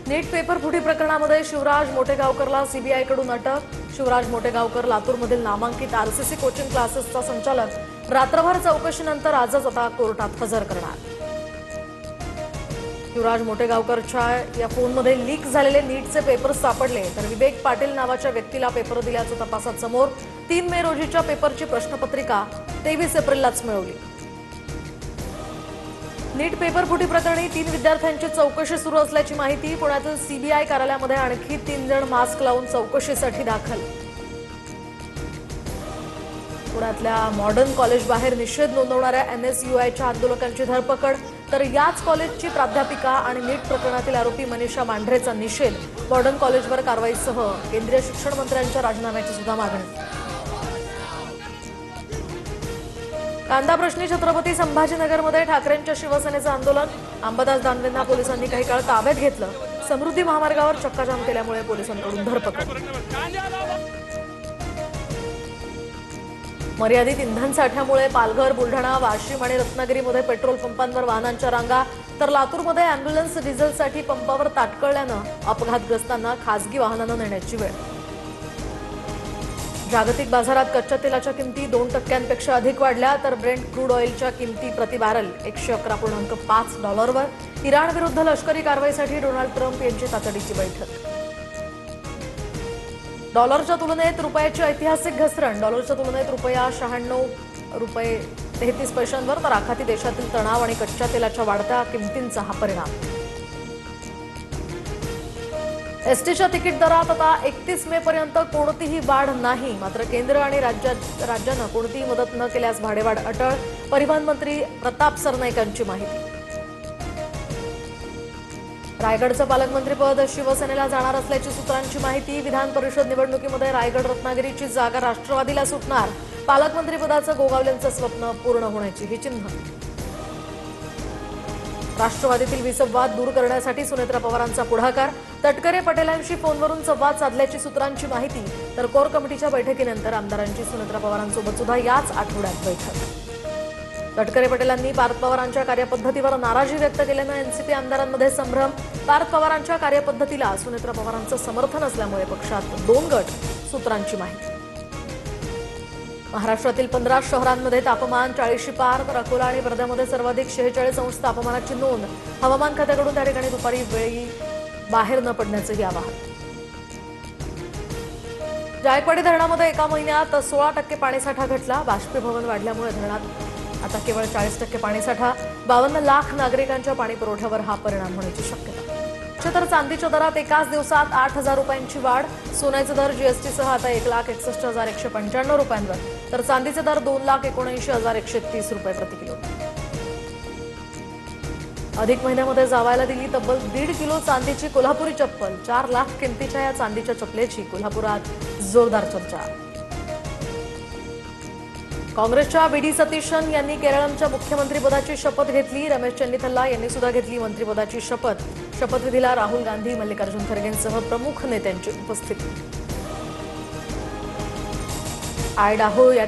नीट paper फुटी प्रकरणामध्ये शिवराज मोटेगावकरला सीबीआयकडून अटक। शिवराज मोटेगावकर लातूरमधील नामांकित आरसीसी कोचिंग क्लासेसचा संचालक रात्रभर चौकशीनंतर आजच आता कोर्टात हजर करणार। शिवराज मोटेगावकरच्या या फोनमध्ये लीक झालेले नीटचे पेपर सापडले, तर विवेक पाटील नावाच्या व्यक्तीला पेपर दिल्याचं तपासात समोर। 3 मे रोजीच्या पेपरची प्रश्नपत्रिका 23 एप्रिललाच मिळवली। नीट पेपर फुटी प्रकरणी 3 विद्यार्थ्यांची चौकशी सुरू असल्याची माहिती। पुण्यातील सीबीआय कार्यालयामध्ये आणखी 3 जण मास्क लावून चौकशीसाठी दाखल। पुण्यातल्या मॉडर्न कॉलेज बाहेर निषेध नोंदवणाऱ्या एनएसयूआयच्या आंदोलकांची धरपकड, तर याच कॉलेजची प्राध्यापिका आणि नीट प्रकरणातील आरोपी मनीषा मांढरेचा निषेध। मॉडर्न कॉलेजवर कारवाईसह केंद्रीय शिक्षण मंत्र्यांच्या राजीनाम्याची सुद्धा मागणी। कांदा प्रश्नी छत्रपती संभाजीनगरमध्ये ठाकरेंच्या शिवसेनेचं आंदोलन। अंबादास दानवेंना पोलिसांनी काही काळ ताब्यात घेतलं। समृद्धी महामार्गावर चक्काजाम केल्यामुळे पोलिसांकडून धरपकड। मर्यादित इंधन साठ्यामुळे पालघर, बुलढाणा, वाशिम आणि रत्नागिरीमध्ये पेट्रोल पंपांवर वाहनांच्या रांगा, तर लातूरमध्ये अँब्युलन्स डिझेलसाठी पंपावर ताटकळल्यानं अपघातग्रस्तांना खासगी वाहनानं नेण्याची वेळ। जागतिक बाजारात कच्च्या तेलाच्या किमती 2% अधिक वाढल्या, तर ब्रेंट क्रूड ऑइलच्या किमती प्रति बॅरल $111.5 इराण विरुद्ध लष्करी कारवाईसाठी डोनाल्ड ट्रम्प यांची तातडीची बैठक। डॉलरच्या तुलनेत रुपयाची ऐतिहासिक घसरण। डॉलरच्या तुलनेत रुपया ₹96.33 तर आखाती देशातील तणाव आणि कच्च्या तेलाच्या वाढत्या किमतींचा हा परिणाम। एसटीच्या तिकीट दरात आता 31 मे पर्यंत कोणतीही वाढ नाही, मात्र केंद्र आणि राज्यानं कोणतीही मदत न केल्यास भाडेवाढ अटळ। परिवहन मंत्री प्रताप सरनाईक यांची माहिती। रायगडचं पालकमंत्रीपद शिवसेनेला जाणार असल्याची सूत्रांची माहिती। विधान परिषद निवडणुकीमध्ये रायगड रत्नागिरीची जागा राष्ट्रवादीला सुटणार। पालकमंत्रीपदाचं गोगावलेंचं स्वप्न पूर्ण होण्याची ही चिन्ह। राष्ट्रवादीतील विसंवाद दूर करण्यासाठी सुनेत्रा पवारांचा पुढाकार। तटकरे पटेलांशी फोनवरून संवाद साधल्याची सूत्रांची माहिती, तर कोर कमिटीच्या बैठकीनंतर आमदारांची सुनेत्रा पवारांसोबत सुद्धा याच आठवड्यात बैठक। तटकरे पटेलांनी पार्थ पवारांच्या कार्यपद्धतीवर नाराजी व्यक्त केल्यानं एनसीपी आमदारांमध्ये संभ्रम। पार्थ पवारांच्या कार्यपद्धतीला सुनेत्रा पवारांचं समर्थन असल्यामुळे पक्षात 2 गट, सूत्रांची माहिती। महाराष्ट्रातील 15 शहरांमध्ये तापमान 40शी पार, तर अकोला आणि वर्ध्यामध्ये सर्वाधिक 46 अंश तापमानाची नोंद। हवामान खात्याकडून त्या ठिकाणी दुपारी वेळी बाहेर न पडण्याचंही आवाहन। जायकवाडी धरणामध्ये एका महिन्यात 16% पाणीसाठा घटला। बाष्पीभवन वाढल्यामुळे धरणात आता केवळ 40% पाणीसाठा। 52 लाख नागरिकांच्या पाणी पुरवठ्यावर हा परिणाम होण्याची शक्यता। तर चांदीच्या दरात एकाच दिवसात 8,000 रुपयांची वाढ। सोन्याचे दर जीएसटीसह आता 1,61,195 रुपयांवर, तर चांदीचे दर 2,79,130 रुपये प्रति किलो। अधिक महिन्यामध्ये जावायला दिली तब्बल 1.5 किलो चांदीची कोल्हापुरी चप्पल। 4 लाख किमतीच्या या चांदीच्या चप्पलेची कोल्हापुरात जोरदार चर्चा। काँग्रेसच्या बीडी सतीशन यांनी केरळच्या मुख्यमंत्रीपदाची शपथ घेतली। रमेश चन्नीथल्ला यांनी सुद्धा घेतली मंत्रिपदाची शपथ। शपथविधीला राहुल गांधी, मल्लिकार्जुन खरगेंसह प्रमुख नेत्यांची उपस्थिती। आयडाहो या